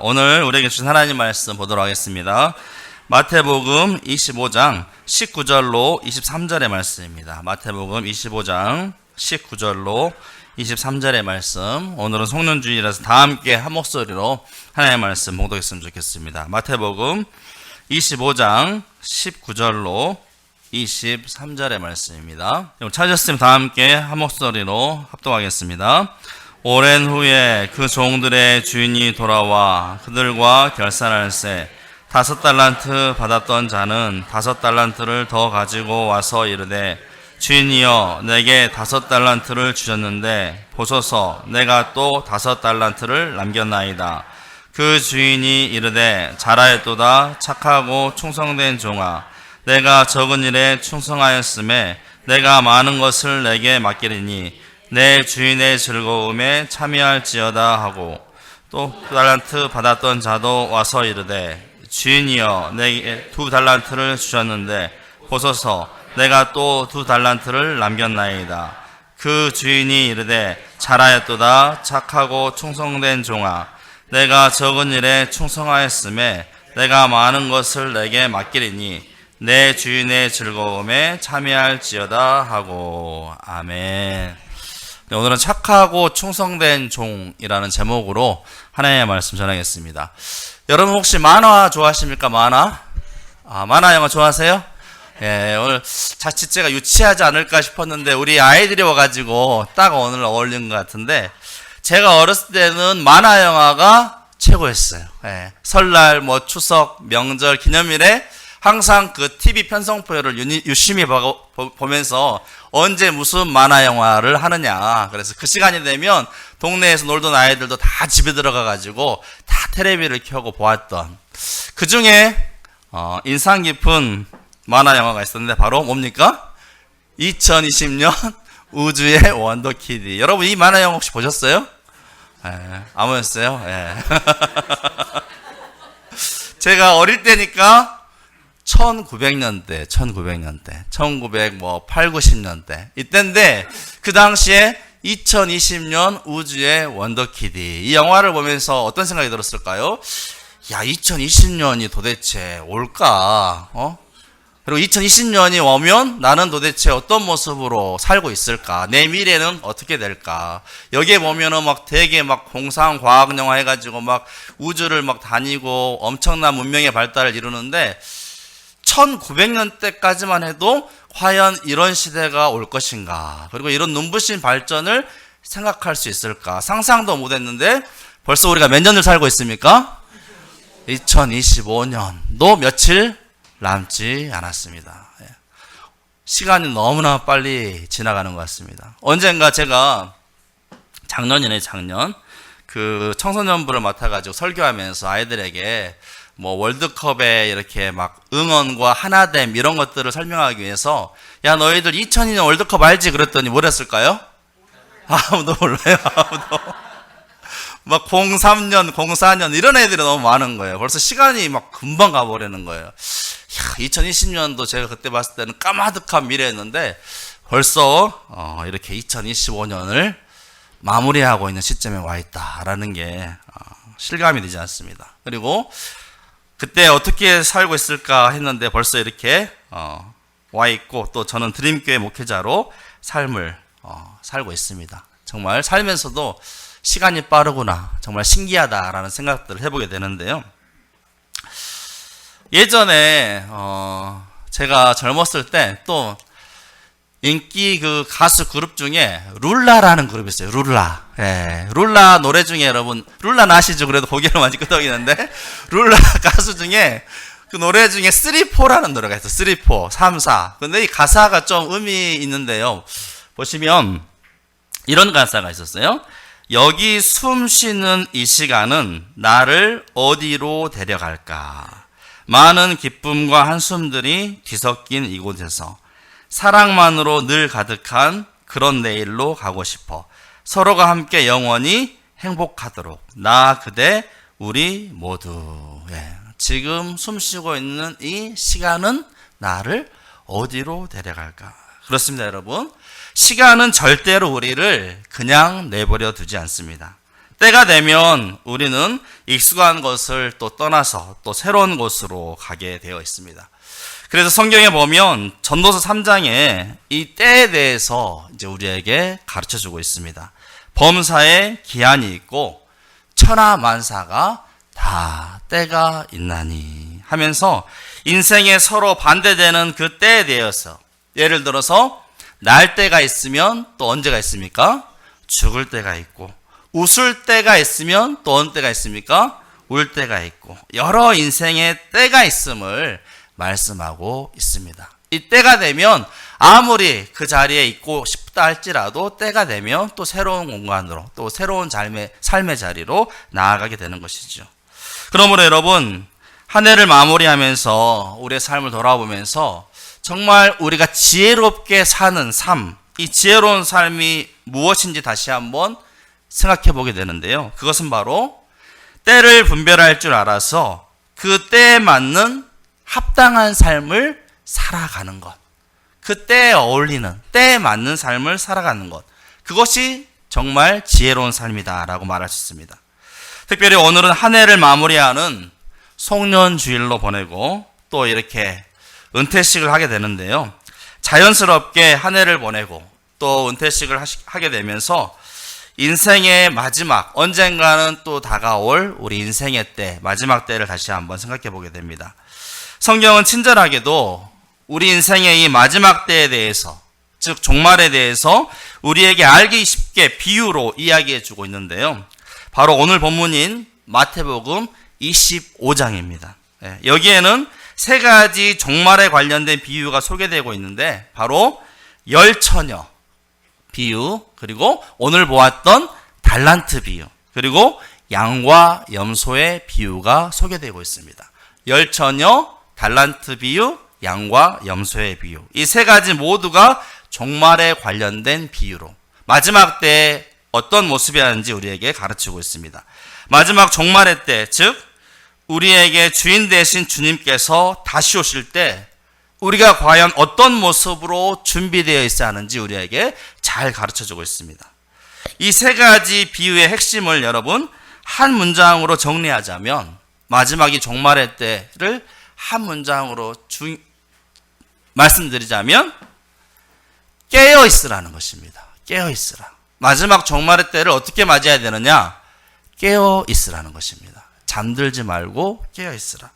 오늘 우리에게 주신 하나님 말씀 보도록 하겠습니다. 마태복음 25장 19절로 23절의 말씀입니다. 마태복음 25장 19절로 23절의 말씀. 오늘은 송년주일이라서 다 함께 한 목소리로 하나님의 말씀 봉독했으면 좋겠습니다. 마태복음 25장 19절로 23절의 말씀입니다. 찾으셨으면 다 함께 한 목소리로 합독하겠습니다. 오랜 후에 그 종들의 주인이 돌아와 그들과 결산할세 5달란트 받았던 자는 5달란트를 더 가지고 와서 이르되 주인이여 내게 5달란트를 주셨는데 보소서 내가 또 5달란트를 남겼나이다. 그 주인이 이르되 잘하였도다 착하고 충성된 종아 내가 적은 일에 충성하였음에 내가 많은 것을 내게 맡기리니 내 주인의 즐거움에 참여할지어다 하고 또 2달란트 받았던 자도 와서 이르되 주인이여 내게 2달란트를 주셨는데 보소서 내가 또 2달란트를 남겼나이다. 그 주인이 이르되 잘하였도다 착하고 충성된 종아 내가 적은 일에 충성하였음에 내가 많은 것을 내게 맡기리니 내 주인의 즐거움에 참여할지어다 하고. 아멘. 오늘은 착하고 충성된 종이라는 제목으로 하나님의 말씀 전하겠습니다. 여러분 혹시 만화 좋아하십니까? 만화 영화 좋아하세요? 예, 오늘 자칫 제가 유치하지 않을까 싶었는데 우리 아이들이 와가지고 딱 오늘 어울린 것 같은데 제가 어렸을 때는 만화 영화가 최고였어요. 예, 설날, 추석, 명절, 기념일에 항상 그 TV 편성표를 유심히 보면서 언제 무슨 만화 영화를 하느냐. 그래서 그 시간이 되면 동네에서 놀던 아이들도 다 집에 들어가가지고 다 텔레비를 켜고 보았던 그 중에 인상 깊은 만화 영화가 있었는데 바로 뭡니까? 2020년 우주의 원더키드. 여러분 이 만화 영화 혹시 보셨어요? 예, 아무였어요? 예. 제가 어릴 때니까 1900년대, 1908, 90년대 이때인데 그 당시에 2020년 우주의 원더키드 이 영화를 보면서 어떤 생각이 들었을까요? 야, 2020년이 도대체 올까? 그리고 2020년이 오면 나는 도대체 어떤 모습으로 살고 있을까? 내 미래는 어떻게 될까? 여기에 보면은 되게 공상 과학 영화 해가지고 우주를 다니고 엄청난 문명의 발달을 이루는데 1900년대까지만 해도 과연 이런 시대가 올 것인가? 그리고 이런 눈부신 발전을 생각할 수 있을까? 상상도 못했는데 벌써 우리가 몇 년을 살고 있습니까? 2025년도 며칠 남지 않았습니다. 시간이 너무나 빨리 지나가는 것 같습니다. 언젠가 제가 작년 그 청소년부를 맡아가지고 설교하면서 아이들에게 월드컵에 이렇게 응원과 하나됨 이런 것들을 설명하기 위해서 야 너희들 2002년 월드컵 알지? 그랬더니 뭐랬을까요? 아무도 몰라요. 아무도. 03년, 04년 이런 애들이 너무 많은 거예요. 벌써 시간이 금방 가버리는 거예요. 야, 2020년도 제가 그때 봤을 때는 까마득한 미래였는데 벌써 이렇게 2025년을 마무리하고 있는 시점에 와 있다라는 게 실감이 되지 않습니다. 그리고 그때 어떻게 살고 있을까 했는데 벌써 이렇게 와 있고 또 저는 드림교회 목회자로 삶을 살고 있습니다. 정말 살면서도 시간이 빠르구나, 정말 신기하다라는 생각들을 해보게 되는데요. 예전에 제가 젊었을 때 또 인기 그 가수 그룹 중에 룰라라는 그룹이 있어요. 룰라. 예. 룰라 노래 중에 여러분, 룰라 아시죠? 그래도 고개를 많이 끄덕이는데, 룰라 가수 중에 그 노래 중에 3-4라는 노래가 있어요. 3-4, 3-4. 근데 이 가사가 좀 의미 있는데요. 보시면 이런 가사가 있었어요. 여기 숨 쉬는 이 시간은 나를 어디로 데려갈까? 많은 기쁨과 한숨들이 뒤섞인 이곳에서 사랑만으로 늘 가득한 그런 내일로 가고 싶어. 서로가 함께 영원히 행복하도록. 나, 그대, 우리 모두. 예. 지금 숨쉬고 있는 이 시간은 나를 어디로 데려갈까? 그렇습니다, 여러분. 시간은 절대로 우리를 그냥 내버려 두지 않습니다. 때가 되면 우리는 익숙한 것을 또 떠나서 또 새로운 곳으로 가게 되어 있습니다. 그래서 성경에 보면 전도서 3장에 이 때에 대해서 이제 우리에게 가르쳐 주고 있습니다. 범사에 기한이 있고 천하만사가 다 때가 있나니 하면서 인생에 서로 반대되는 그 때에 대해서, 예를 들어서 날 때가 있으면 또 언제가 있습니까? 죽을 때가 있고, 웃을 때가 있으면 또 어느 때가 있습니까? 울 때가 있고, 여러 인생의 때가 있음을 말씀하고 있습니다. 이 때가 되면 아무리 그 자리에 있고 싶다 할지라도 때가 되면 또 새로운 공간으로, 또 새로운 삶의 자리로 나아가게 되는 것이죠. 그러므로 여러분, 한 해를 마무리하면서 우리의 삶을 돌아보면서 정말 우리가 지혜롭게 사는 삶, 이 지혜로운 삶이 무엇인지 다시 한번 생각해 보게 되는데요. 그것은 바로 때를 분별할 줄 알아서 그 때에 맞는 합당한 삶을 살아가는 것. 그 때에 어울리는, 때에 맞는 삶을 살아가는 것. 그것이 정말 지혜로운 삶이다라고 말할 수 있습니다. 특별히 오늘은 한 해를 마무리하는 송년주일로 보내고 또 이렇게 은퇴식을 하게 되는데요. 자연스럽게 한 해를 보내고 또 은퇴식을 하게 되면서 인생의 마지막, 언젠가는 또 다가올 우리 인생의 때, 마지막 때를 다시 한번 생각해 보게 됩니다. 성경은 친절하게도 우리 인생의 이 마지막 때에 대해서, 즉 종말에 대해서 우리에게 알기 쉽게 비유로 이야기해 주고 있는데요. 바로 오늘 본문인 마태복음 25장입니다. 여기에는 세 가지 종말에 관련된 비유가 소개되고 있는데, 바로 열처녀 비유, 그리고 오늘 보았던 달란트 비유, 그리고 양과 염소의 비유가 소개되고 있습니다. 열처녀, 달란트 비유, 양과 염소의 비유. 이 세 가지 모두가 종말에 관련된 비유로 마지막 때에 어떤 모습이었는지 우리에게 가르치고 있습니다. 마지막 종말의 때, 즉 우리에게 주인 되신 주님께서 다시 오실 때 우리가 과연 어떤 모습으로 준비되어 있어야 하는지 우리에게 잘 가르쳐주고 있습니다. 이 세 가지 비유의 핵심을 여러분 한 문장으로 정리하자면, 마지막이 종말의 때를 한 문장으로 말씀드리자면 깨어 있으라는 것입니다. 깨어 있으라. 마지막 종말의 때를 어떻게 맞이해야 되느냐? 깨어 있으라는 것입니다. 잠들지 말고 깨어 있으라.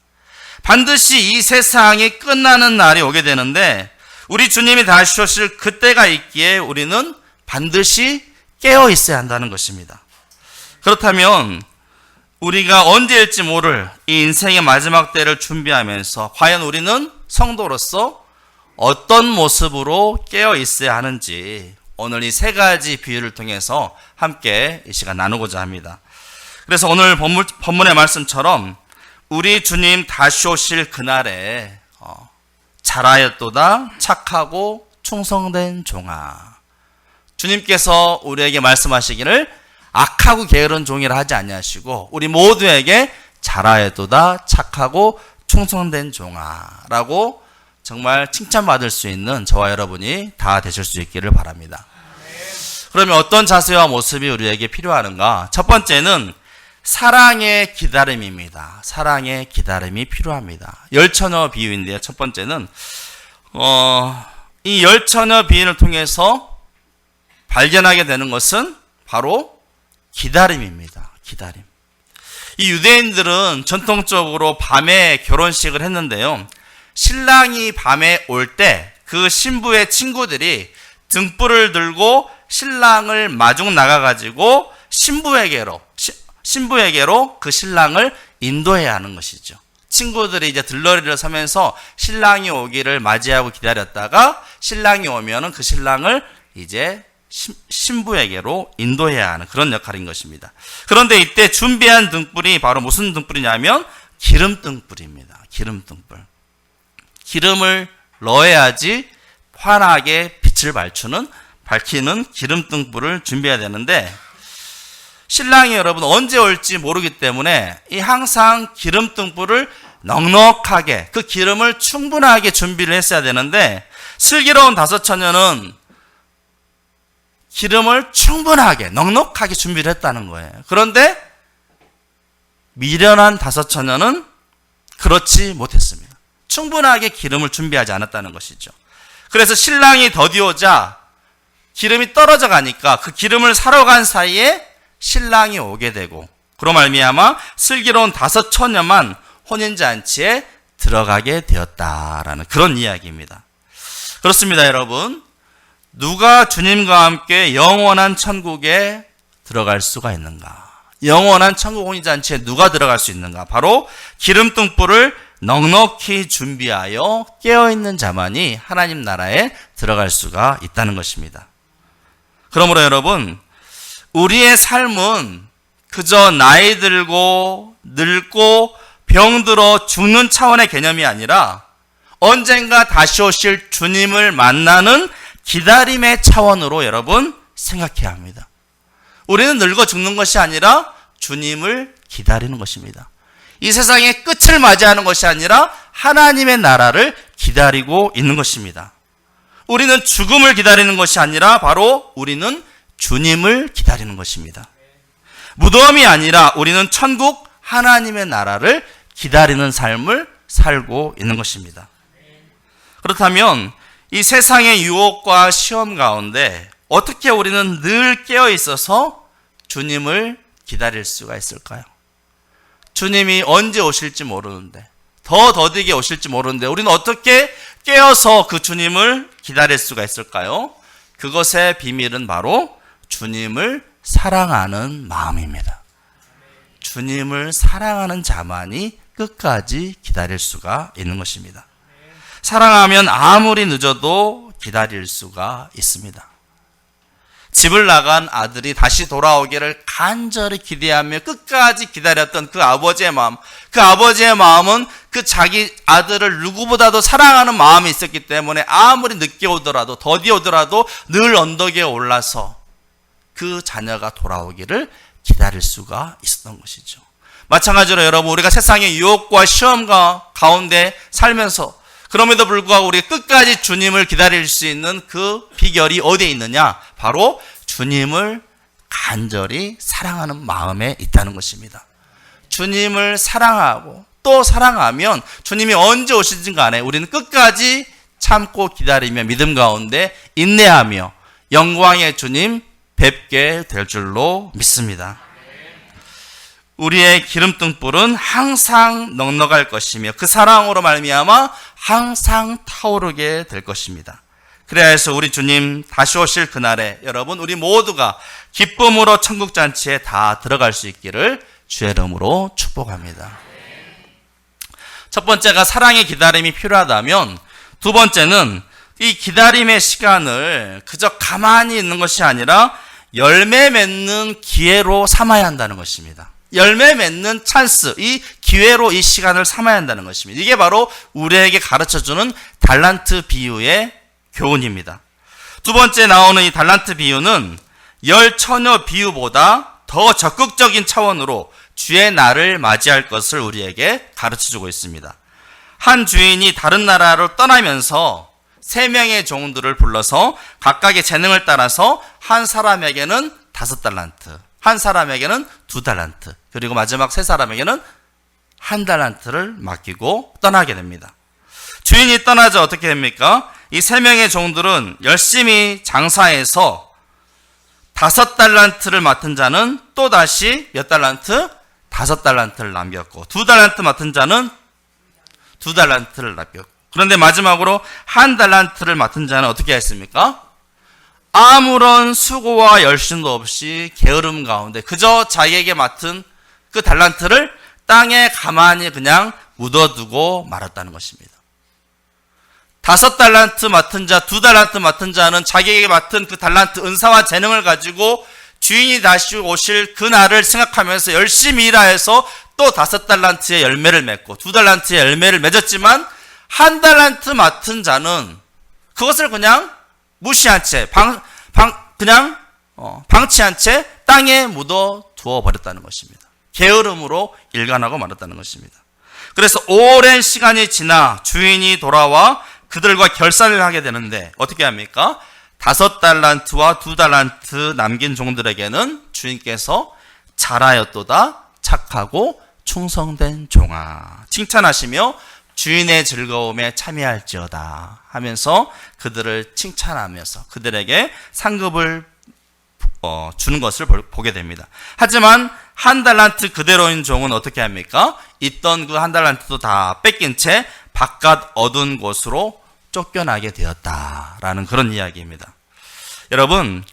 반드시 이 세상이 끝나는 날이 오게 되는데 우리 주님이 다시 오실 그때가 있기에 우리는 반드시 깨어 있어야 한다는 것입니다. 그렇다면 우리가 언제일지 모를 이 인생의 마지막 때를 준비하면서 과연 우리는 성도로서 어떤 모습으로 깨어 있어야 하는지 오늘 이 세 가지 비유를 통해서 함께 이 시간 나누고자 합니다. 그래서 오늘 본문의 말씀처럼 우리 주님 다시 오실 그날에 잘하였도다 착하고 충성된 종아, 주님께서 우리에게 말씀하시기를 악하고 게으른 종이라 하지 아니하시고 우리 모두에게 잘하였도다 착하고 충성된 종아라고 정말 칭찬받을 수 있는 저와 여러분이 다 되실 수 있기를 바랍니다. 그러면 어떤 자세와 모습이 우리에게 필요한가? 첫 번째는 사랑의 기다림입니다. 사랑의 기다림이 필요합니다. 열처녀 비유인데요. 첫 번째는 이 열처녀 비유를 통해서 발견하게 되는 것은 바로 기다림입니다. 기다림. 이 유대인들은 전통적으로 밤에 결혼식을 했는데요. 신랑이 밤에 올 때 그 신부의 친구들이 등불을 들고 신랑을 마중 나가가지고 신부에게로 그 신랑을 인도해야 하는 것이죠. 친구들이 이제 들러리를 서면서 신랑이 오기를 맞이하고 기다렸다가 신랑이 오면은 그 신랑을 이제 신부에게로 인도해야 하는 그런 역할인 것입니다. 그런데 이때 준비한 등불이 바로 무슨 등불이냐면 기름 등불입니다. 기름 등불. 기름을 넣어야지 환하게 빛을 밝히는 기름 등불을 준비해야 되는데, 신랑이 여러분 언제 올지 모르기 때문에 이 항상 기름 등불을 넉넉하게, 그 기름을 충분하게 준비를 했어야 되는데, 슬기로운 다섯 처녀는 기름을 충분하게 넉넉하게 준비를 했다는 거예요. 그런데 미련한 다섯 처녀는 그렇지 못했습니다. 충분하게 기름을 준비하지 않았다는 것이죠. 그래서 신랑이 더디오자 기름이 떨어져 가니까 그 기름을 사러 간 사이에 신랑이 오게 되고, 그로 말미암아 슬기로운 다섯 처녀만 혼인잔치에 들어가게 되었다라는 그런 이야기입니다. 그렇습니다, 여러분. 누가 주님과 함께 영원한 천국에 들어갈 수가 있는가? 영원한 천국 혼인잔치에 누가 들어갈 수 있는가? 바로 기름등불을 넉넉히 준비하여 깨어있는 자만이 하나님 나라에 들어갈 수가 있다는 것입니다. 그러므로 여러분, 우리의 삶은 그저 나이 들고 늙고 병들어 죽는 차원의 개념이 아니라 언젠가 다시 오실 주님을 만나는 기다림의 차원으로 여러분 생각해야 합니다. 우리는 늙어 죽는 것이 아니라 주님을 기다리는 것입니다. 이 세상의 끝을 맞이하는 것이 아니라 하나님의 나라를 기다리고 있는 것입니다. 우리는 죽음을 기다리는 것이 아니라 바로 우리는 주님을 기다리는 것입니다. 무덤이 아니라 우리는 천국 하나님의 나라를 기다리는 삶을 살고 있는 것입니다. 그렇다면 이 세상의 유혹과 시험 가운데 어떻게 우리는 늘 깨어 있어서 주님을 기다릴 수가 있을까요? 주님이 언제 오실지 모르는데, 더 더디게 오실지 모르는데 우리는 어떻게 깨어서 그 주님을 기다릴 수가 있을까요? 그것의 비밀은 바로 주님을 사랑하는 마음입니다. 주님을 사랑하는 자만이 끝까지 기다릴 수가 있는 것입니다. 사랑하면 아무리 늦어도 기다릴 수가 있습니다. 집을 나간 아들이 다시 돌아오기를 간절히 기대하며 끝까지 기다렸던 그 아버지의 마음, 그 아버지의 마음은 그 자기 아들을 누구보다도 사랑하는 마음이 있었기 때문에 아무리 늦게 오더라도 더디 오더라도 늘 언덕에 올라서 그 자녀가 돌아오기를 기다릴 수가 있었던 것이죠. 마찬가지로 여러분, 우리가 세상의 유혹과 시험과 가운데 살면서 그럼에도 불구하고 우리가 끝까지 주님을 기다릴 수 있는 그 비결이 어디에 있느냐? 바로 주님을 간절히 사랑하는 마음에 있다는 것입니다. 주님을 사랑하고 또 사랑하면 주님이 언제 오시든 간에 우리는 끝까지 참고 기다리며 믿음 가운데 인내하며 영광의 주님 뵙게 될 줄로 믿습니다. 우리의 기름등불은 항상 넉넉할 것이며 그 사랑으로 말미암아 항상 타오르게 될 것입니다. 그래야 해서 우리 주님 다시 오실 그날에 여러분 우리 모두가 기쁨으로 천국잔치에 다 들어갈 수 있기를 주의 이름으로 축복합니다. 첫 번째가 사랑의 기다림이 필요하다면, 두 번째는 이 기다림의 시간을 그저 가만히 있는 것이 아니라 열매 맺는 기회로 삼아야 한다는 것입니다. 열매 맺는 찬스, 이 기회로 이 시간을 삼아야 한다는 것입니다. 이게 바로 우리에게 가르쳐주는 달란트 비유의 교훈입니다. 두 번째 나오는 이 달란트 비유는 열 처녀 비유보다 더 적극적인 차원으로 주의 날을 맞이할 것을 우리에게 가르쳐주고 있습니다. 한 주인이 다른 나라로 떠나면서 3명의 종들을 불러서 각각의 재능을 따라서 한 사람에게는 5달란트, 한 사람에게는 2달란트, 그리고 마지막 3사람에게는 1달란트를 맡기고 떠나게 됩니다. 주인이 떠나자 어떻게 됩니까? 이 3명의 종들은 열심히 장사해서 5달란트를 맡은 자는 또다시 몇 달란트? 5달란트를 남겼고, 2달란트 맡은 자는 2달란트를 남겼고, 그런데 마지막으로 1달란트를 맡은 자는 어떻게 했습니까? 아무런 수고와 열심도 없이 게으름 가운데 그저 자기에게 맡은 그 달란트를 땅에 가만히 그냥 묻어두고 말았다는 것입니다. 5달란트 맡은 자, 2달란트 맡은 자는 자기에게 맡은 그 달란트 은사와 재능을 가지고 주인이 다시 오실 그 날을 생각하면서 열심히 일하여서 또 5달란트의 열매를 맺고 2달란트의 열매를 맺었지만 1달란트 맡은 자는 그것을 그냥 무시한 채 그냥 방치한 채 땅에 묻어 두어 버렸다는 것입니다. 게으름으로 일관하고 말았다는 것입니다. 그래서 오랜 시간이 지나 주인이 돌아와 그들과 결산을 하게 되는데 어떻게 합니까? 5달란트와 2달란트 남긴 종들에게는 주인께서 잘하였도다 착하고 충성된 종아 칭찬하시며 주인의 즐거움에 참여할지어다 하면서 그들을 칭찬하면서 그들에게 상급을 주는 것을 보게 됩니다. 하지만 1달란트 그대로인 종은 어떻게 합니까? 있던 그 1달란트도 다 뺏긴 채 바깥 어두운 곳으로 쫓겨나게 되었다라는 그런 이야기입니다. 여러분,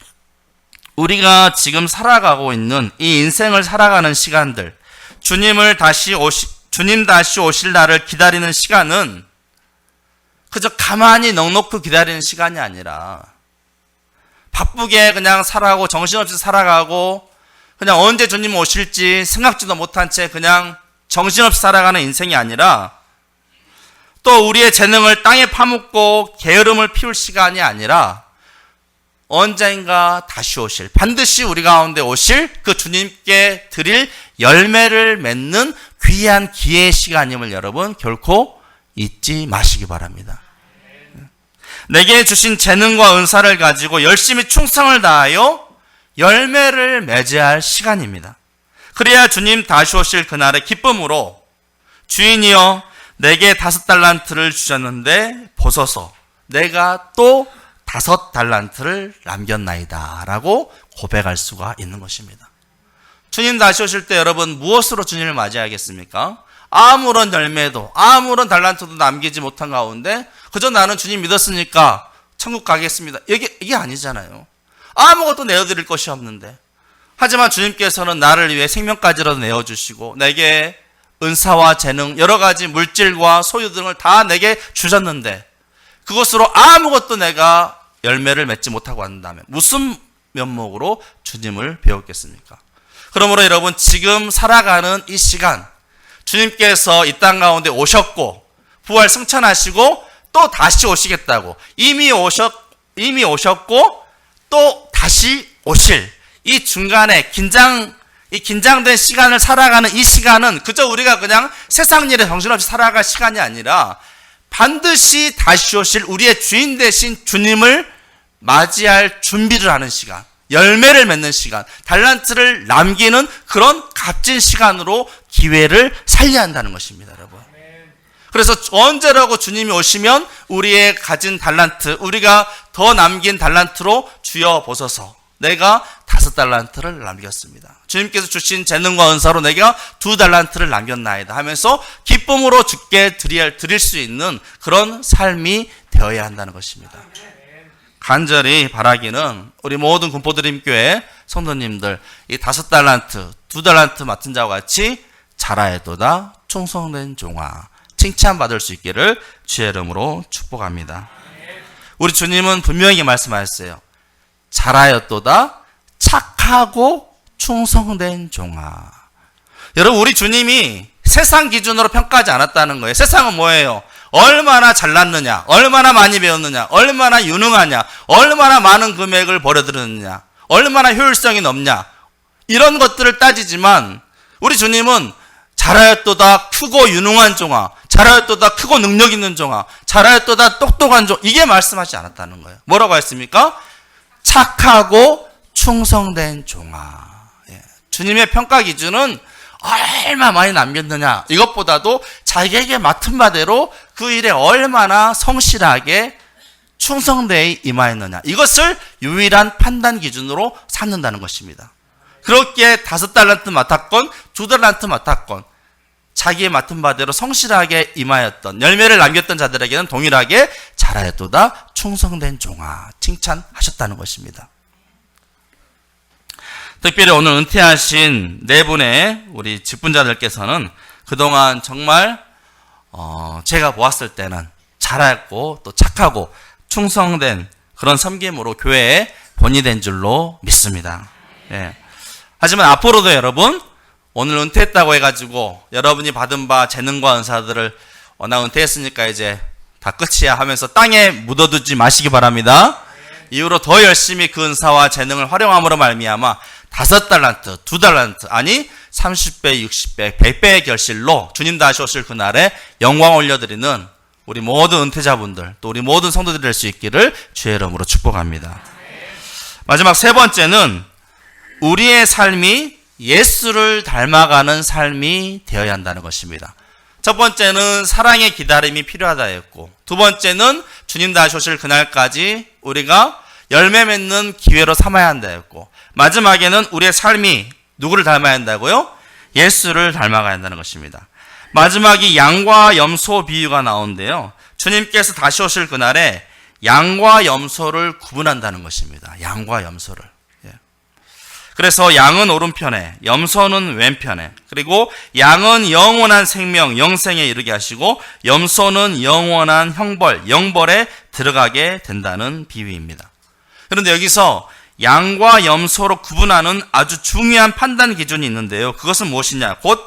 우리가 지금 살아가고 있는 이 인생을 살아가는 시간들, 주님 다시 오실 날을 기다리는 시간은 그저 가만히 넋놓고 기다리는 시간이 아니라 바쁘게 그냥 살아가고 정신없이 살아가고 그냥 언제 주님 오실지 생각지도 못한 채 그냥 정신없이 살아가는 인생이 아니라 또 우리의 재능을 땅에 파묻고 게으름을 피울 시간이 아니라 언젠가 다시 오실, 반드시 우리 가운데 오실 그 주님께 드릴 열매를 맺는 귀한 기회의 시간임을 여러분 결코 잊지 마시기 바랍니다. 내게 주신 재능과 은사를 가지고 열심히 충성을 다하여 열매를 맺어야 할 시간입니다. 그래야 주님 다시 오실 그날의 기쁨으로 주인이여 내게 5달란트를 주셨는데 보소서 내가 또 5달란트를 남겼나이다 라고 고백할 수가 있는 것입니다. 주님 다시 오실 때 여러분 무엇으로 주님을 맞이하겠습니까? 아무런 열매도 아무런 달란트도 남기지 못한 가운데 그저 나는 주님 믿었으니까 천국 가겠습니다. 이게 아니잖아요. 아무것도 내어드릴 것이 없는데 하지만 주님께서는 나를 위해 생명까지라도 내어주시고 내게 은사와 재능 여러 가지 물질과 소유 등을 다 내게 주셨는데 그것으로 아무것도 내가 열매를 맺지 못하고 한다면 무슨 면목으로 주님을 배웠겠습니까? 그러므로 여러분 지금 살아가는 이 시간 주님께서 이 땅 가운데 오셨고 부활 승천하시고 또 다시 오시겠다고 이미 오셨고 또 다시 오실 이 중간에 긴장된 시간을 살아가는 이 시간은 그저 우리가 그냥 세상 일에 정신없이 살아갈 시간이 아니라 반드시 다시 오실 우리의 주인 되신 주님을 맞이할 준비를 하는 시간, 열매를 맺는 시간, 달란트를 남기는 그런 값진 시간으로 기회를 살려야 한다는 것입니다, 여러분. 그래서 언제라고 주님이 오시면 우리의 가진 달란트, 우리가 더 남긴 달란트로 주여 보소서. 내가 5달란트를 남겼습니다. 주님께서 주신 재능과 은사로 내가 2달란트를 남겼나이다 하면서 기쁨으로 주께 드릴 수 있는 그런 삶이 되어야 한다는 것입니다. 간절히 바라기는 우리 모든 군포드림교회 성도님들 이 5달란트, 2달란트 맡은 자와 같이 잘하였도다 충성된 종아 칭찬받을 수 있기를 주의 이름으로 축복합니다. 우리 주님은 분명히 말씀하셨어요. 잘하였도다 착하고 충성된 종아. 여러분 우리 주님이 세상 기준으로 평가하지 않았다는 거예요. 세상은 뭐예요? 얼마나 잘났느냐, 얼마나 많이 배웠느냐, 얼마나 유능하냐, 얼마나 많은 금액을 벌어들였느냐, 얼마나 효율성이 높냐 이런 것들을 따지지만 우리 주님은 잘하였도다 크고 유능한 종아, 잘하였도다 크고 능력 있는 종아, 잘하였도다 똑똑한 종아 이게 말씀하지 않았다는 거예요. 뭐라고 했습니까? 착하고 충성된 종아. 예. 주님의 평가 기준은 얼마 많이 남겼느냐 이것보다도 자기에게 맡은 바대로 그 일에 얼마나 성실하게 충성되어 임하였느냐 이것을 유일한 판단 기준으로 삼는다는 것입니다. 그렇게 5달란트 맡았건 2달란트 맡았건 자기의 맡은 바대로 성실하게 임하였던 열매를 남겼던 자들에게는 동일하게 잘하였도다 충성된 종아 칭찬하셨다는 것입니다. 특별히 오늘 은퇴하신 4분의 우리 직분자들께서는 그동안 정말 제가 보았을 때는 잘했고 또 착하고 충성된 그런 섬김으로 교회에 본이 된 줄로 믿습니다. 예. 하지만 앞으로도 여러분 오늘 은퇴했다고 해가지고 여러분이 받은 바 재능과 은사들을 나 은퇴했으니까 이제 다 끝이야 하면서 땅에 묻어두지 마시기 바랍니다. 이후로 더 열심히 그 은사와 재능을 활용함으로 말미암아 5달란트, 2달란트, 아니 30배, 60배, 100배의 결실로 주님 다시 오실 그날에 영광 올려드리는 우리 모든 은퇴자분들 또 우리 모든 성도들이 될 수 있기를 주의 이름으로 축복합니다. 마지막 세 번째는 우리의 삶이 예수를 닮아가는 삶이 되어야 한다는 것입니다. 첫 번째는 사랑의 기다림이 필요하다 했고, 두 번째는 주님 다시 오실 그날까지 우리가 열매 맺는 기회로 삼아야 한다 했고, 마지막에는 우리의 삶이 누구를 닮아야 한다고요? 예수를 닮아가야 한다는 것입니다. 마지막이 양과 염소 비유가 나오는데요, 주님께서 다시 오실 그날에 양과 염소를 구분한다는 것입니다. 양과 염소를. 그래서 양은 오른편에, 염소는 왼편에, 그리고 양은 영원한 생명, 영생에 이르게 하시고 염소는 영원한 형벌, 영벌에 들어가게 된다는 비유입니다. 그런데 여기서 양과 염소로 구분하는 아주 중요한 판단 기준이 있는데요, 그것은 무엇이냐? 곧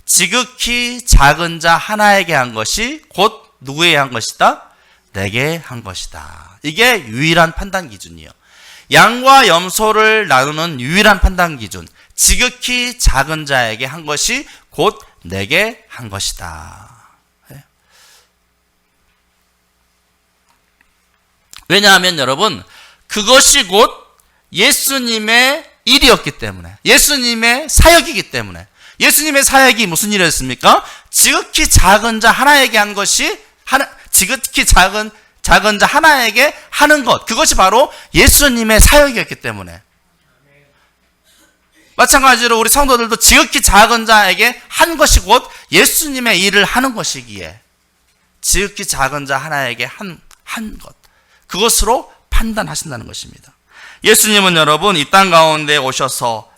지극히 작은 자 하나에게 한 것이 곧 누구에게 한 것이다? 내게 한 것이다. 이게 유일한 판단 기준이에요. 양과 염소를 나누는 유일한 판단 기준, 지극히 작은 자에게 한 것이 곧 내게 한 것이다. 왜냐하면 여러분, 그것이 곧 예수님의 일이었기 때문에, 예수님의 사역이기 때문에. 예수님의 사역이 무슨 일이었습니까? 지극히 작은 자 하나에게 한 것이, 지극히 작은 자 하나에게 하는 것, 그것이 바로 예수님의 사역이었기 때문에. 마찬가지로 우리 성도들도 지극히 작은 자에게 한 것이 곧 예수님의 일을 하는 것이기에 지극히 작은 자 하나에게 한 것, 그것으로 판단하신다는 것입니다. 예수님은 여러분 이 땅 가운데 오셔서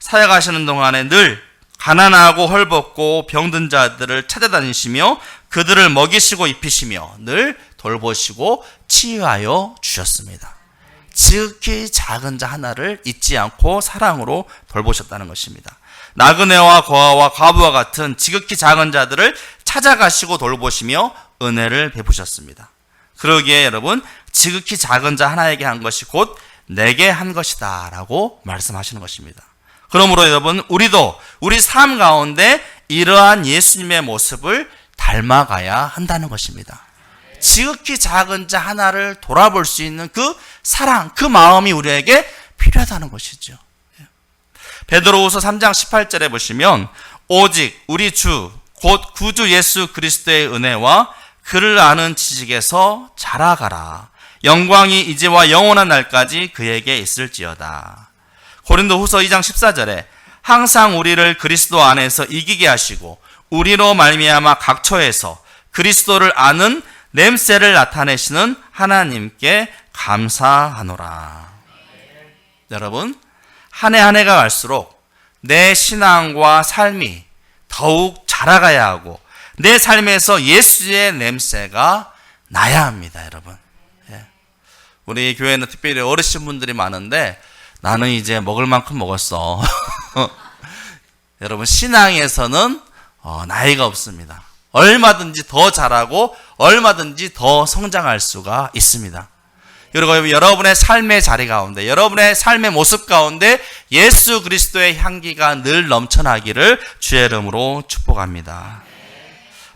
사역하시는 동안에 늘 가난하고 헐벗고 병든 자들을 찾아다니시며 그들을 먹이시고 입히시며 늘 돌보시고 치유하여 주셨습니다. 지극히 작은 자 하나를 잊지 않고 사랑으로 돌보셨다는 것입니다. 나그네와 고아와 과부와 같은 지극히 작은 자들을 찾아가시고 돌보시며 은혜를 베푸셨습니다. 그러기에 여러분, 지극히 작은 자 하나에게 한 것이 곧 내게 한 것이다 라고 말씀하시는 것입니다. 그러므로 여러분, 우리도 우리 삶 가운데 이러한 예수님의 모습을 닮아가야 한다는 것입니다. 지극히 작은 자 하나를 돌아볼 수 있는 그 사랑, 그 마음이 우리에게 필요하다는 것이죠. 베드로후서 3장 18절에 보시면 오직 우리 주 곧 구주 예수 그리스도의 은혜와 그를 아는 지식에서 자라가라. 영광이 이제와 영원한 날까지 그에게 있을지어다. 고린도후서 2장 14절에 항상 우리를 그리스도 안에서 이기게 하시고 우리로 말미암아 각처에서 그리스도를 아는 냄새를 나타내시는 하나님께 감사하노라. 여러분, 한 해 한 해가 갈수록 내 신앙과 삶이 더욱 자라가야 하고 내 삶에서 예수의 냄새가 나야 합니다, 여러분. 우리 교회는 특별히 어르신분들이 많은데 나는 이제 먹을 만큼 먹었어. 여러분, 신앙에서는 나이가 없습니다. 얼마든지 더 자라고 얼마든지 더 성장할 수가 있습니다. 그리고 여러분의 삶의 자리 가운데, 여러분의 삶의 모습 가운데 예수 그리스도의 향기가 늘 넘쳐나기를 주의 이름으로 축복합니다.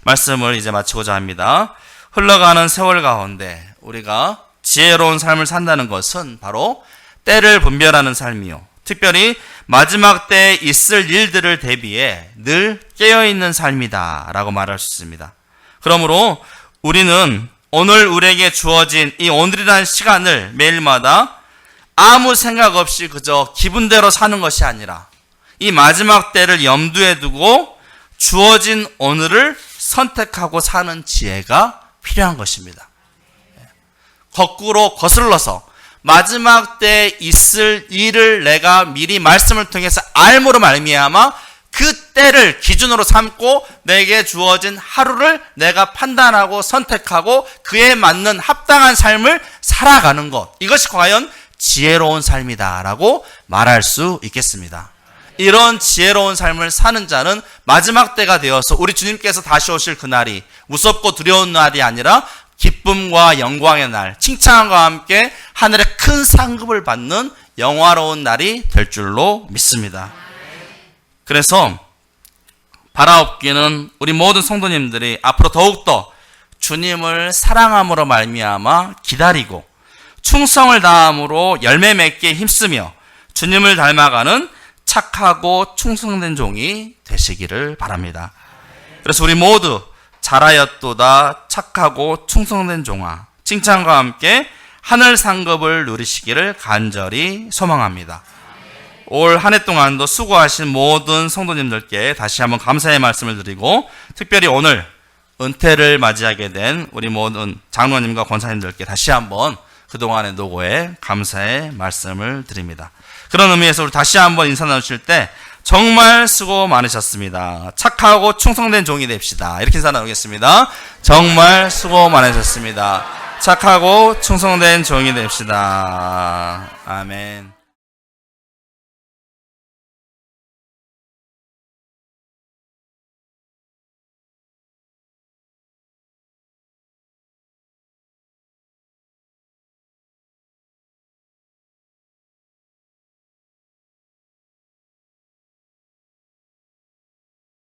말씀을 이제 마치고자 합니다. 흘러가는 세월 가운데 우리가 지혜로운 삶을 산다는 것은 바로 때를 분별하는 삶이요, 특별히 마지막 때에 있을 일들을 대비해 늘 깨어있는 삶이다 라고 말할 수 있습니다. 그러므로 우리는 오늘 우리에게 주어진 이 오늘이라는 시간을 매일마다 아무 생각 없이 그저 기분대로 사는 것이 아니라 이 마지막 때를 염두에 두고 주어진 오늘을 선택하고 사는 지혜가 필요한 것입니다. 거꾸로 거슬러서 마지막 때에 있을 일을 내가 미리 말씀을 통해서 알므로 말미암아 그 때를 기준으로 삼고 내게 주어진 하루를 내가 판단하고 선택하고 그에 맞는 합당한 삶을 살아가는 것, 이것이 과연 지혜로운 삶이다라고 말할 수 있겠습니다. 이런 지혜로운 삶을 사는 자는 마지막 때가 되어서 우리 주님께서 다시 오실 그날이 무섭고 두려운 날이 아니라 기쁨과 영광의 날, 칭찬과 함께 하늘의 큰 상급을 받는 영화로운 날이 될 줄로 믿습니다. 그래서 바라옵기는 우리 모든 성도님들이 앞으로 더욱더 주님을 사랑함으로 말미암아 기다리고 충성을 다함으로 열매 맺기에 힘쓰며 주님을 닮아가는 착하고 충성된 종이 되시기를 바랍니다. 그래서 우리 모두 잘하였도다 착하고 충성된 종아, 칭찬과 함께 하늘 상급을 누리시기를 간절히 소망합니다. 올 한 해 동안도 수고하신 모든 성도님들께 다시 한번 감사의 말씀을 드리고, 특별히 오늘 은퇴를 맞이하게 된 우리 모든 장로님과 권사님들께 다시 한번 그동안의 노고에 감사의 말씀을 드립니다. 그런 의미에서 우리 다시 한번 인사 나누실 때 정말 수고 많으셨습니다. 착하고 충성된 종이 됩시다. 이렇게 인사 나누겠습니다. 정말 수고 많으셨습니다. 착하고 충성된 종이 됩시다. 아멘.